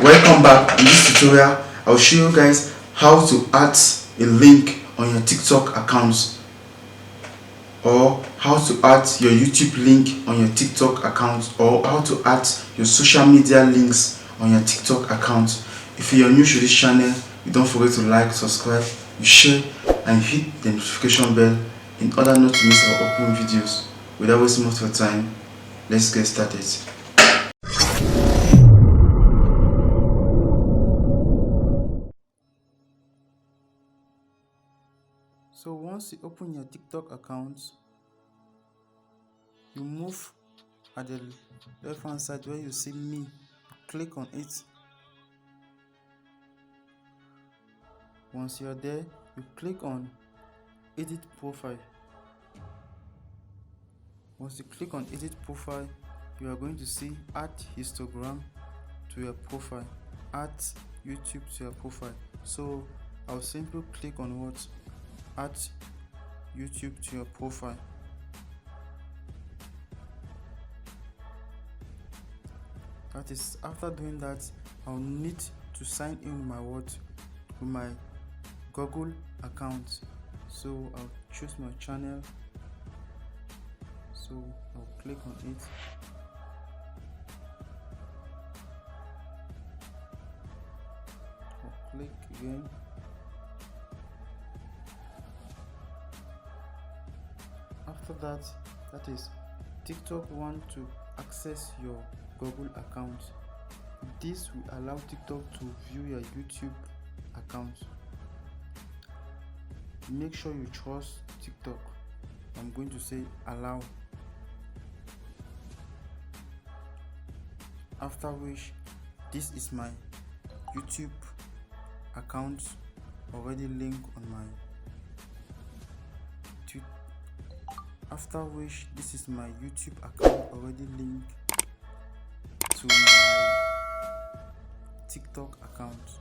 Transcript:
Welcome back. In this tutorial I'll show you guys how to add a link on your TikTok account, or how to add your YouTube link on your TikTok account, or how to add your social media links on your TikTok account. If you're new to this channel, you don't forget to like, subscribe, you share and hit the notification bell in order not to miss our upcoming videos. Without wasting much of your time, let's get started. So once you open your TikTok account, you move at the left hand side where you see me, click on it. Once you're there, you click on edit profile. Once you click on edit profile, you are going to see add histogram to your profile, add YouTube to your profile. So I'll simply click on what? Add YouTube to your profile. That is, after doing that, I'll need to sign in with my Google account. So I'll choose my channel. So I'll click on it. I'll click again. After that, that is, TikTok want to access your Google account. This will allow TikTok to view your YouTube account. Make sure you trust TikTok. I'm going to say allow. After which, this is my YouTube account already linked on my Twitter. After which, this is my YouTube account already linked to my TikTok account.